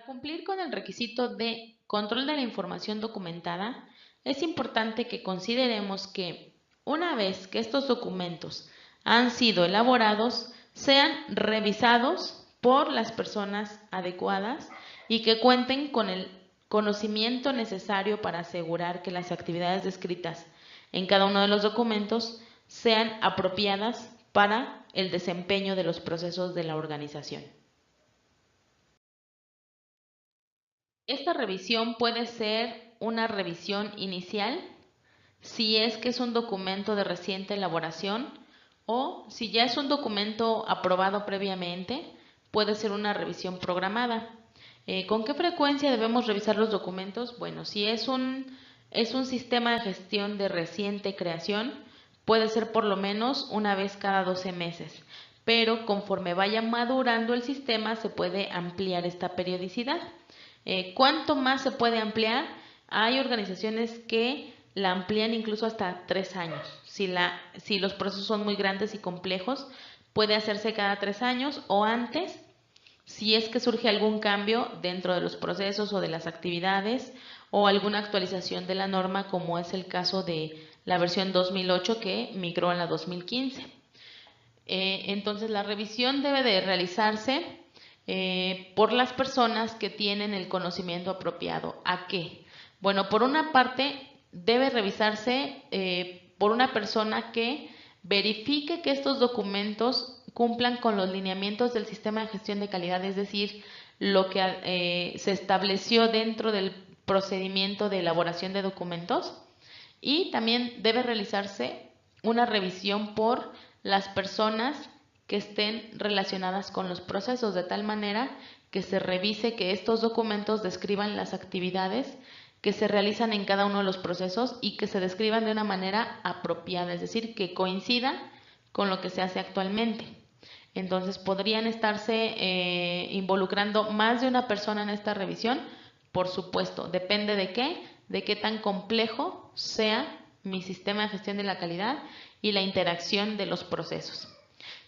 Para cumplir con el requisito de control de la información documentada, es importante que consideremos que, una vez que estos documentos han sido elaborados, sean revisados por las personas adecuadas y que cuenten con el conocimiento necesario para asegurar que las actividades descritas en cada uno de los documentos sean apropiadas para el desempeño de los procesos de la organización. Esta revisión puede ser una revisión inicial, si es que es un documento de reciente elaboración, o si ya es un documento aprobado previamente, puede ser una revisión programada. ¿Con qué frecuencia debemos revisar los documentos? Bueno, si es un sistema de gestión de reciente creación, puede ser por lo menos una vez cada 12 meses, pero conforme vaya madurando el sistema se puede ampliar esta periodicidad. ¿Cuánto más se puede ampliar? Hay organizaciones que la amplían incluso hasta 3 años. Si los procesos son muy grandes y complejos, puede hacerse cada 3 años o antes, si es que surge algún cambio dentro de los procesos o de las actividades o alguna actualización de la norma, como es el caso de la versión 2008 que migró a la 2015. Entonces la revisión debe de realizarse por las personas que tienen el conocimiento apropiado. ¿A qué? Bueno, por una parte debe revisarse por una persona que verifique que estos documentos cumplan con los lineamientos del sistema de gestión de calidad, es decir, lo que se estableció dentro del procedimiento de elaboración de documentos, y también debe realizarse una revisión por las personas que estén relacionadas con los procesos, de tal manera que se revise que estos documentos describan las actividades que se realizan en cada uno de los procesos y que se describan de una manera apropiada, es decir, que coincidan con lo que se hace actualmente. Entonces podrían estarse involucrando más de una persona en esta revisión, por supuesto, depende de qué tan complejo sea mi sistema de gestión de la calidad y la interacción de los procesos.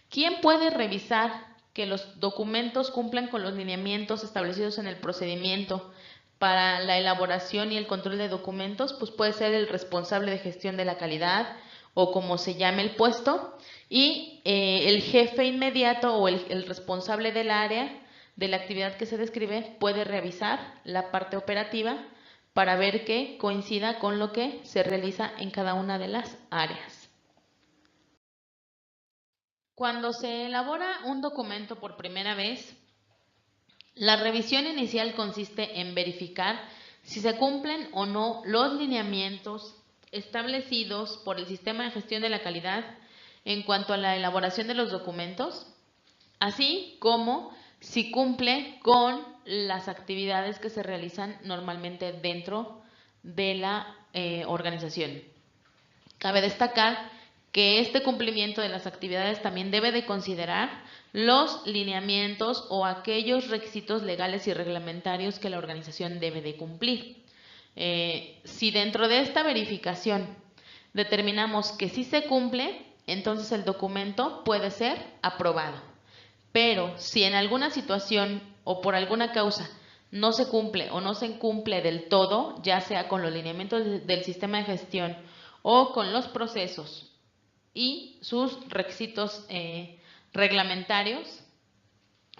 ¿Quién puede revisar que los documentos cumplan con los lineamientos establecidos en el procedimiento para la elaboración y el control de documentos? Pues puede ser el responsable de gestión de la calidad o como se llame el puesto, y el jefe inmediato o el responsable del área de la actividad que se describe puede revisar la parte operativa para ver que coincida con lo que se realiza en cada una de las áreas. Cuando se elabora un documento por primera vez, la revisión inicial consiste en verificar si se cumplen o no los lineamientos establecidos por el sistema de gestión de la calidad en cuanto a la elaboración de los documentos, así como si cumple con las actividades que se realizan normalmente dentro de la organización. Cabe destacar que este cumplimiento de las actividades también debe de considerar los lineamientos o aquellos requisitos legales y reglamentarios que la organización debe de cumplir. Si dentro de esta verificación determinamos que sí se cumple, entonces el documento puede ser aprobado. Pero si en alguna situación o por alguna causa no se cumple o no se cumple del todo, ya sea con los lineamientos del sistema de gestión o con los procesos y sus requisitos reglamentarios,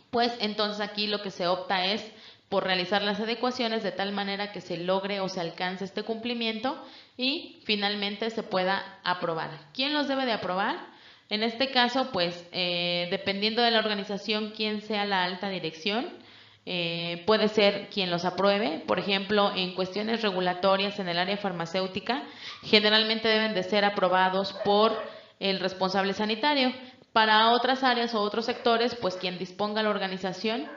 pues entonces aquí lo que se opta es por realizar las adecuaciones de tal manera que se logre o se alcance este cumplimiento y finalmente se pueda aprobar. ¿Quién los debe de aprobar? En este caso, pues dependiendo de la organización, quién sea la alta dirección, puede ser quien los apruebe. Por ejemplo, en cuestiones regulatorias en el área farmacéutica, generalmente deben de ser aprobados por el responsable sanitario. Para otras áreas o otros sectores, pues quien disponga la organización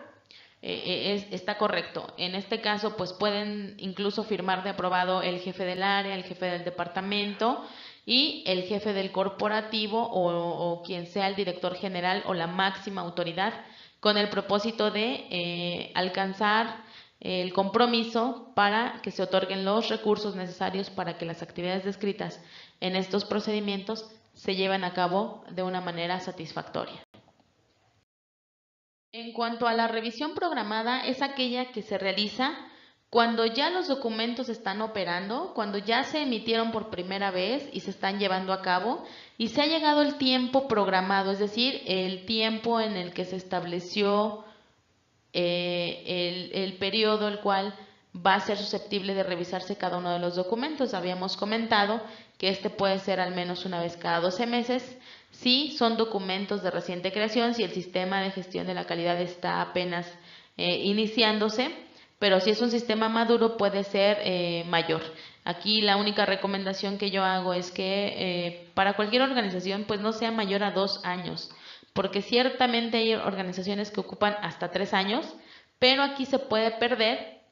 está correcto. En este caso, pues pueden incluso firmar de aprobado el jefe del área, el jefe del departamento y el jefe del corporativo o quien sea el director general o la máxima autoridad, con el propósito de alcanzar el compromiso para que se otorguen los recursos necesarios para que las actividades descritas en estos procedimientos se lleven a cabo de una manera satisfactoria. En cuanto a la revisión programada, es aquella que se realiza cuando ya los documentos están operando, cuando ya se emitieron por primera vez y se están llevando a cabo y se ha llegado el tiempo programado, es decir, el tiempo en el que se estableció el periodo el cual va a ser susceptible de revisarse cada uno de los documentos. Habíamos comentado que este puede ser al menos una vez cada 12 meses si son documentos de reciente creación, si el sistema de gestión de la calidad está apenas iniciándose, pero si es un sistema maduro puede ser mayor. Aquí la única recomendación que yo hago es que para cualquier organización pues no sea mayor a 2 años, porque ciertamente hay organizaciones que ocupan hasta 3 años, pero aquí se puede perder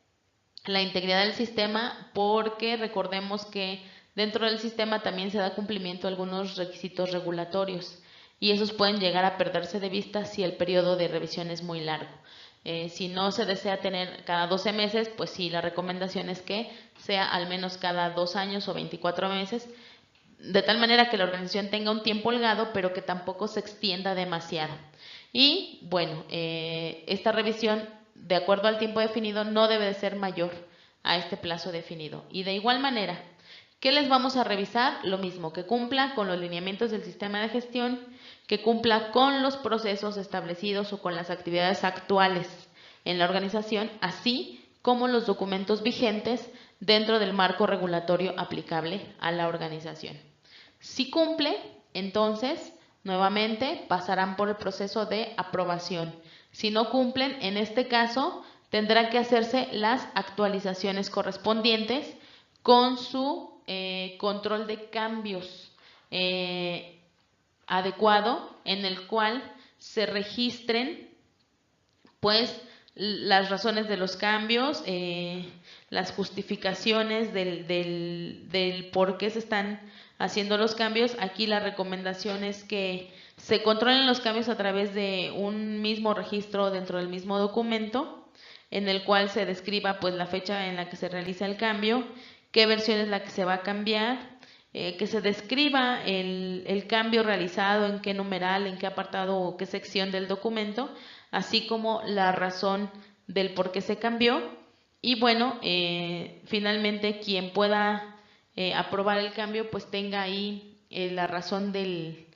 la integridad del sistema porque recordemos que dentro del sistema también se da cumplimiento a algunos requisitos regulatorios y esos pueden llegar a perderse de vista si el periodo de revisión es muy largo. Si no se desea tener cada 12 meses, pues sí, la recomendación es que sea al menos cada 2 años o 24 meses, de tal manera que la organización tenga un tiempo holgado, pero que tampoco se extienda demasiado. Y bueno, esta revisión, de acuerdo al tiempo definido, no debe de ser mayor a este plazo definido. Y de igual manera, ¿qué les vamos a revisar? Lo mismo, que cumpla con los lineamientos del sistema de gestión, que cumpla con los procesos establecidos o con las actividades actuales en la organización, así como los documentos vigentes dentro del marco regulatorio aplicable a la organización. Si cumple, entonces, nuevamente pasarán por el proceso de aprobación. Si no cumplen, en este caso, tendrán que hacerse las actualizaciones correspondientes con su control de cambios adecuado, en el cual se registren pues las razones de los cambios, las justificaciones del por qué se están haciendo los cambios. Aquí la recomendación es que se controlen los cambios a través de un mismo registro dentro del mismo documento, en el cual se describa pues la fecha en la que se realiza el cambio, qué versión es la que se va a cambiar, que se describa el cambio realizado, en qué numeral, en qué apartado o qué sección del documento, así como la razón del por qué se cambió. Y bueno, finalmente quien pueda aprobar el cambio, pues tenga ahí la razón del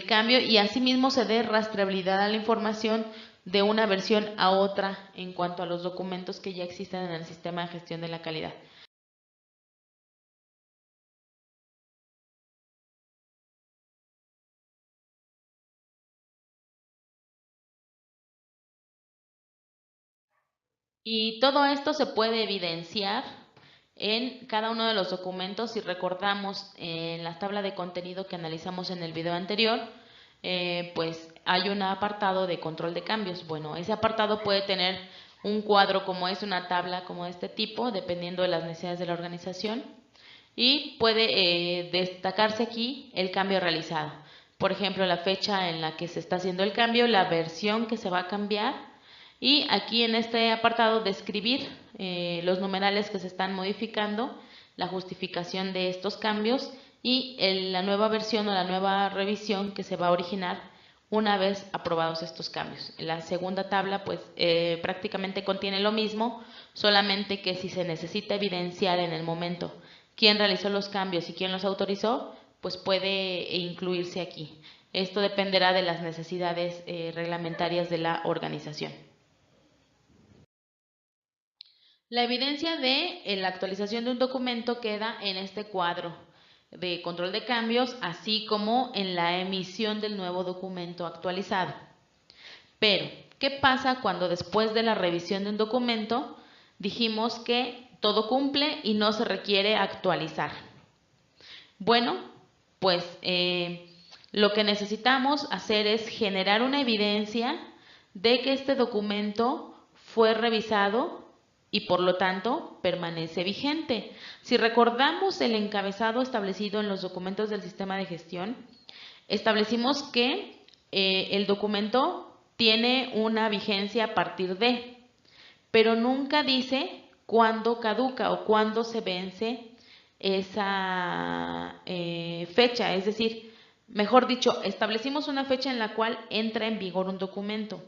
cambio y asimismo se dé rastreabilidad a la información de una versión a otra en cuanto a los documentos que ya existen en el sistema de gestión de la calidad. Y todo esto se puede evidenciar en cada uno de los documentos. Si recordamos en la tabla de contenido que analizamos en el video anterior, pues hay un apartado de control de cambios. Bueno, ese apartado puede tener un cuadro como es una tabla como de este tipo, dependiendo de las necesidades de la organización, y puede destacarse aquí el cambio realizado. Por ejemplo, la fecha en la que se está haciendo el cambio, la versión que se va a cambiar, y aquí en este apartado describir los numerales que se están modificando, la justificación de estos cambios y la nueva versión o la nueva revisión que se va a originar una vez aprobados estos cambios. La segunda tabla pues prácticamente contiene lo mismo, solamente que si se necesita evidenciar en el momento quién realizó los cambios y quién los autorizó, pues puede incluirse aquí. Esto dependerá de las necesidades reglamentarias de la organización. La evidencia de la actualización de un documento queda en este cuadro de control de cambios, así como en la emisión del nuevo documento actualizado. Pero, ¿qué pasa cuando después de la revisión de un documento dijimos que todo cumple y no se requiere actualizar? Bueno, pues lo que necesitamos hacer es generar una evidencia de que este documento fue revisado y por lo tanto permanece vigente. Si recordamos el encabezado establecido en los documentos del sistema de gestión, establecimos que el documento tiene una vigencia a partir de, pero nunca dice cuándo caduca o cuándo se vence esa fecha, es decir, mejor dicho, establecimos una fecha en la cual entra en vigor un documento,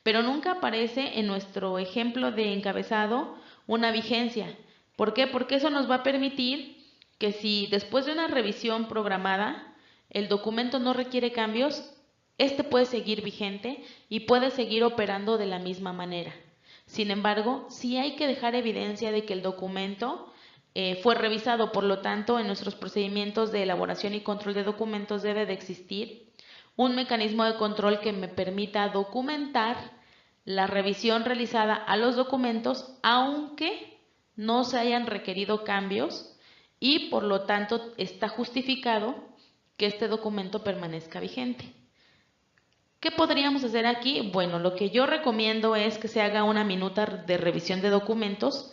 pero nunca aparece en nuestro ejemplo de encabezado una vigencia. ¿Por qué? Porque eso nos va a permitir que si después de una revisión programada el documento no requiere cambios, este puede seguir vigente y puede seguir operando de la misma manera. Sin embargo, sí hay que dejar evidencia de que el documento fue revisado, por lo tanto, en nuestros procedimientos de elaboración y control de documentos debe de existir un mecanismo de control que me permita documentar la revisión realizada a los documentos, aunque no se hayan requerido cambios, y por lo tanto está justificado que este documento permanezca vigente. ¿Qué podríamos hacer aquí? Bueno, lo que yo recomiendo es que se haga una minuta de revisión de documentos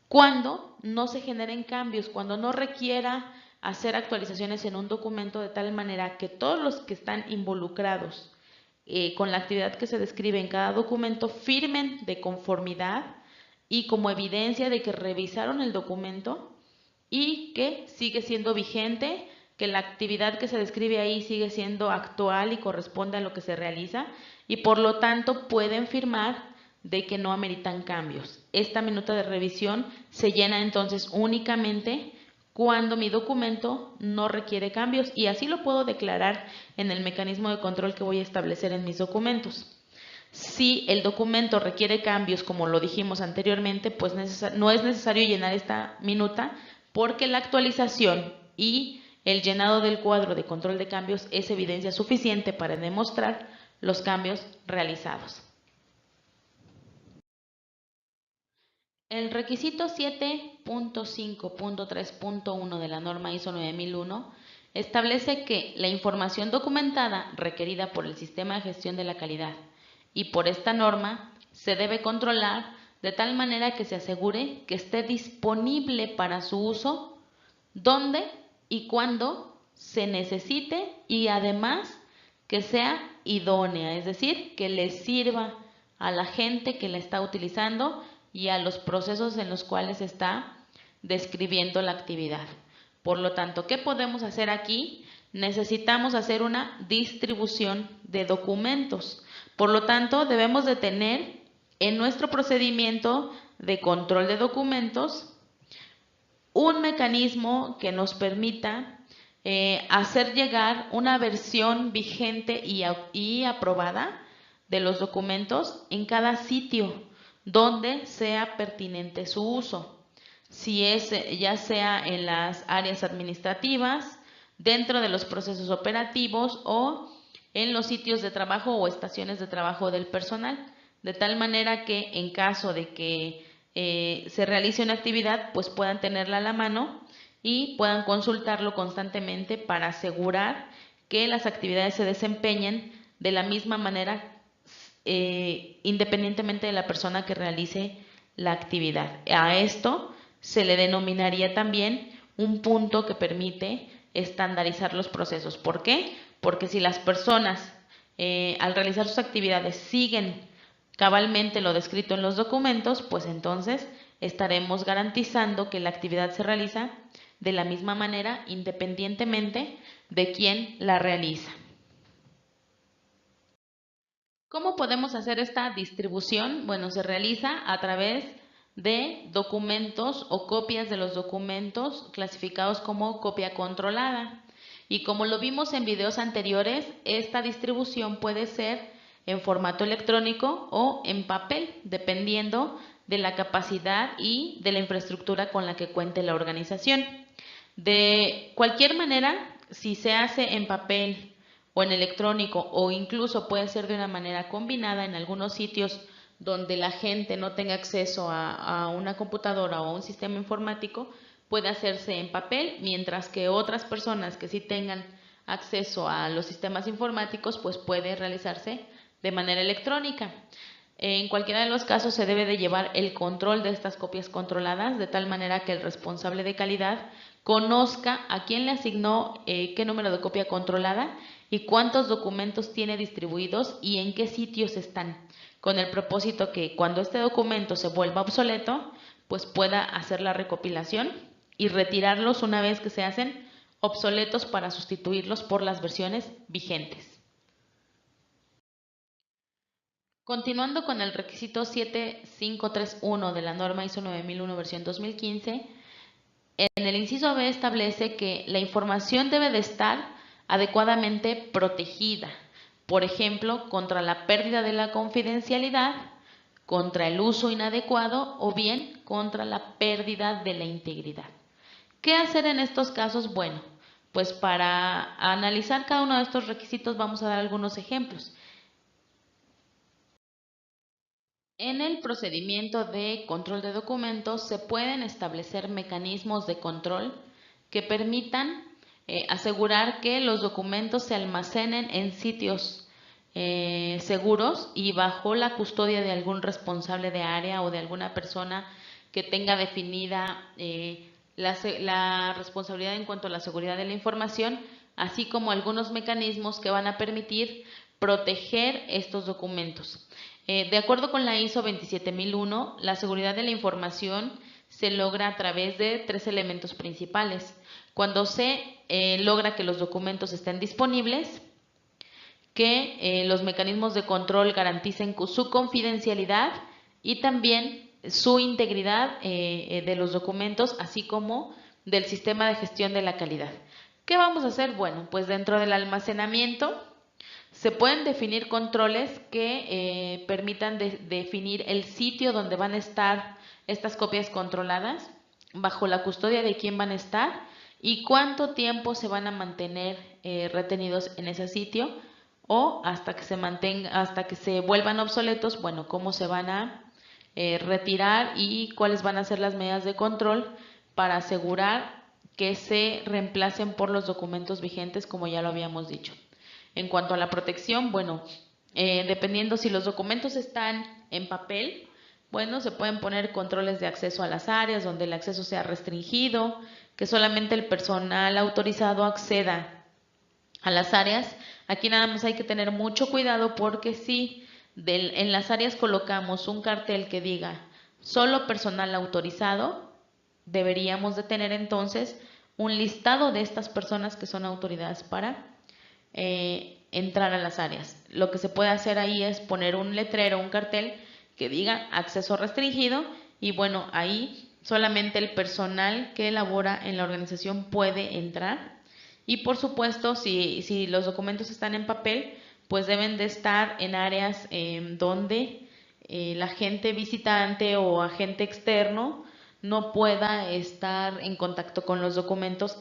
cuando no se generen cambios, cuando no requiera hacer actualizaciones en un documento, de tal manera que todos los que están involucrados con la actividad que se describe en cada documento firmen de conformidad y como evidencia de que revisaron el documento y que sigue siendo vigente, que la actividad que se describe ahí sigue siendo actual y corresponde a lo que se realiza, y por lo tanto pueden firmar de que no ameritan cambios. Esta minuta de revisión se llena entonces únicamente cuando mi documento no requiere cambios, y así lo puedo declarar en el mecanismo de control que voy a establecer en mis documentos. Si el documento requiere cambios, como lo dijimos anteriormente, pues no es necesario llenar esta minuta, porque la actualización y el llenado del cuadro de control de cambios es evidencia suficiente para demostrar los cambios realizados. El requisito 7.5.3.1 de la norma ISO 9001 establece que la información documentada requerida por el sistema de gestión de la calidad y por esta norma se debe controlar de tal manera que se asegure que esté disponible para su uso donde y cuando se necesite, y además que sea idónea, es decir, que le sirva a la gente que la está utilizando y a los procesos en los cuales está describiendo la actividad. Por lo tanto, ¿qué podemos hacer aquí? Necesitamos hacer una distribución de documentos. Por lo tanto, debemos de tener en nuestro procedimiento de control de documentos un mecanismo que nos permita hacer llegar una versión vigente y aprobada de los documentos en cada sitio donde sea pertinente su uso, si es ya sea en las áreas administrativas, dentro de los procesos operativos o en los sitios de trabajo o estaciones de trabajo del personal, de tal manera que en caso de que se realice una actividad, pues puedan tenerla a la mano y puedan consultarlo constantemente para asegurar que las actividades se desempeñen de la misma manera independientemente de la persona que realice la actividad. A esto se le denominaría también un punto que permite estandarizar los procesos. ¿Por qué? Porque si las personas al realizar sus actividades siguen cabalmente lo descrito en los documentos, pues entonces estaremos garantizando que la actividad se realiza de la misma manera independientemente de quién la realiza. ¿Cómo podemos hacer esta distribución? Bueno, se realiza a través de documentos o copias de los documentos clasificados como copia controlada. Y como lo vimos en videos anteriores, esta distribución puede ser en formato electrónico o en papel, dependiendo de la capacidad y de la infraestructura con la que cuente la organización. De cualquier manera, si se hace en papel o en electrónico, o incluso puede ser de una manera combinada en algunos sitios donde la gente no tenga acceso a una computadora o a un sistema informático, puede hacerse en papel, mientras que otras personas que sí tengan acceso a los sistemas informáticos, pues puede realizarse de manera electrónica. En cualquiera de los casos se debe de llevar el control de estas copias controladas, de tal manera que el responsable de calidad conozca a quién le asignó qué número de copia controlada y cuántos documentos tiene distribuidos y en qué sitios están, con el propósito que cuando este documento se vuelva obsoleto, pues pueda hacer la recopilación y retirarlos una vez que se hacen obsoletos para sustituirlos por las versiones vigentes. Continuando con el requisito 7531 de la norma ISO 9001 versión 2015, en el inciso B establece que la información debe de estar adecuadamente protegida, por ejemplo, contra la pérdida de la confidencialidad, contra el uso inadecuado o bien contra la pérdida de la integridad. ¿Qué hacer en estos casos? Bueno, pues para analizar cada uno de estos requisitos vamos a dar algunos ejemplos. En el procedimiento de control de documentos se pueden establecer mecanismos de control que permitan asegurar que los documentos se almacenen en sitios seguros y bajo la custodia de algún responsable de área o de alguna persona que tenga definida la responsabilidad en cuanto a la seguridad de la información, así como algunos mecanismos que van a permitir proteger estos documentos. De acuerdo con la ISO 27001, la seguridad de la información se logra a través de 3 elementos principales. Cuando se logra que los documentos estén disponibles, que los mecanismos de control garanticen su confidencialidad y también su integridad de los documentos, así como del sistema de gestión de la calidad. ¿Qué vamos a hacer? Bueno, pues dentro del almacenamiento se pueden definir controles que permitan definir el sitio donde van a estar estas copias controladas, bajo la custodia de quién van a estar y cuánto tiempo se van a mantener retenidos en ese sitio o hasta que se vuelvan obsoletos, bueno, cómo se van a retirar y cuáles van a ser las medidas de control para asegurar que se reemplacen por los documentos vigentes, como ya lo habíamos dicho. En cuanto a la protección, bueno, dependiendo si los documentos están en papel, bueno, se pueden poner controles de acceso a las áreas donde el acceso sea restringido, que solamente el personal autorizado acceda a las áreas. Aquí nada más hay que tener mucho cuidado porque si en las áreas colocamos un cartel que diga solo personal autorizado, deberíamos de tener entonces un listado de estas personas que son autoridades para entrar a las áreas. Lo que se puede hacer ahí es poner un letrero, un cartel que diga acceso restringido y bueno, ahí solamente el personal que elabora en la organización puede entrar y por supuesto si los documentos están en papel pues deben de estar en áreas donde la gente visitante o agente externo no pueda estar en contacto con los documentos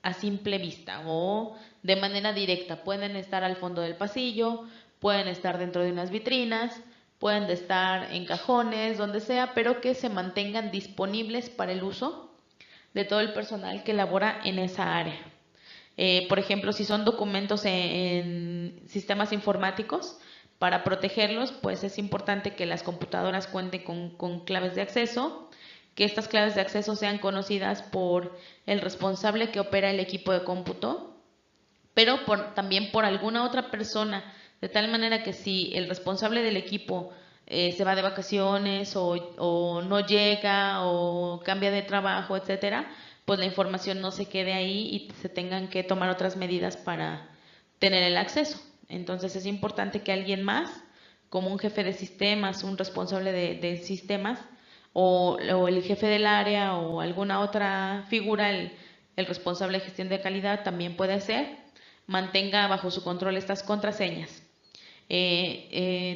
a simple vista o de manera directa. Pueden estar al fondo del pasillo, pueden estar dentro de unas vitrinas, pueden estar en cajones, donde sea, pero que se mantengan disponibles para el uso de todo el personal que labora en esa área. Por ejemplo, si son documentos en sistemas informáticos, para protegerlos, pues es importante que las computadoras cuenten con claves de acceso, que estas claves de acceso sean conocidas por el responsable que opera el equipo de cómputo, pero también por alguna otra persona, de tal manera que si el responsable del equipo se va de vacaciones o no llega o cambia de trabajo, etcétera, pues la información no se quede ahí y se tengan que tomar otras medidas para tener el acceso. Entonces es importante que alguien más, como un jefe de sistemas, un responsable de sistemas, o el jefe del área o alguna otra figura, el responsable de gestión de calidad también puede ser, mantenga bajo su control estas contraseñas.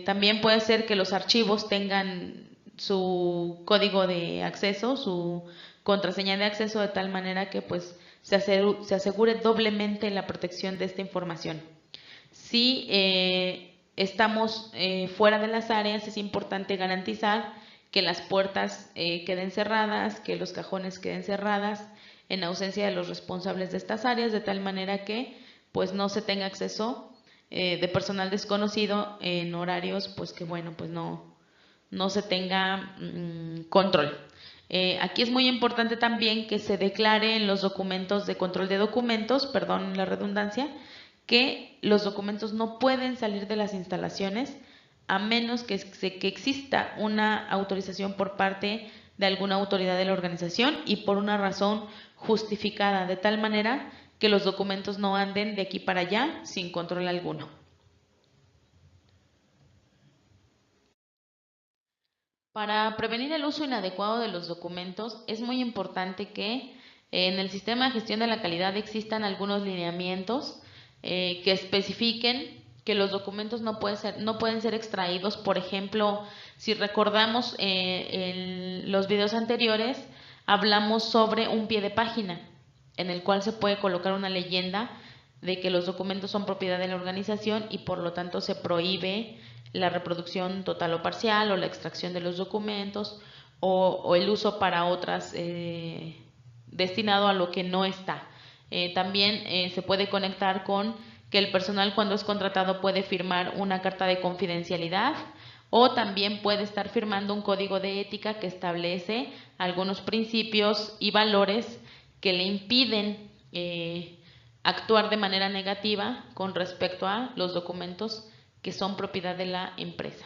También puede ser que los archivos tengan su código de acceso, su contraseña de acceso, de tal manera que pues se asegure doblemente la protección de esta información. Si estamos fuera de las áreas, es importante garantizar que las puertas queden cerradas, que los cajones queden cerradas, en ausencia de los responsables de estas áreas, de tal manera que pues no se tenga acceso de personal desconocido en horarios pues que bueno, pues no se tenga control. Aquí es muy importante también que se declare en los documentos de control de documentos, perdón la redundancia, que los documentos no pueden salir de las instalaciones a menos que exista una autorización por parte de alguna autoridad de la organización y por una razón justificada, de tal manera que los documentos no anden de aquí para allá sin control alguno. Para prevenir el uso inadecuado de los documentos, es muy importante que en el sistema de gestión de la calidad existan algunos lineamientos que especifiquen que los documentos no pueden ser extraídos. Por ejemplo, si recordamos en los videos anteriores, hablamos sobre un pie de página en el cual se puede colocar una leyenda de que los documentos son propiedad de la organización y por lo tanto se prohíbe la reproducción total o parcial o la extracción de los documentos o el uso para otras destinado a lo que no está. También se puede conectar con que el personal cuando es contratado puede firmar una carta de confidencialidad o también puede estar firmando un código de ética que establece algunos principios y valores que le impiden actuar de manera negativa con respecto a los documentos que son propiedad de la empresa.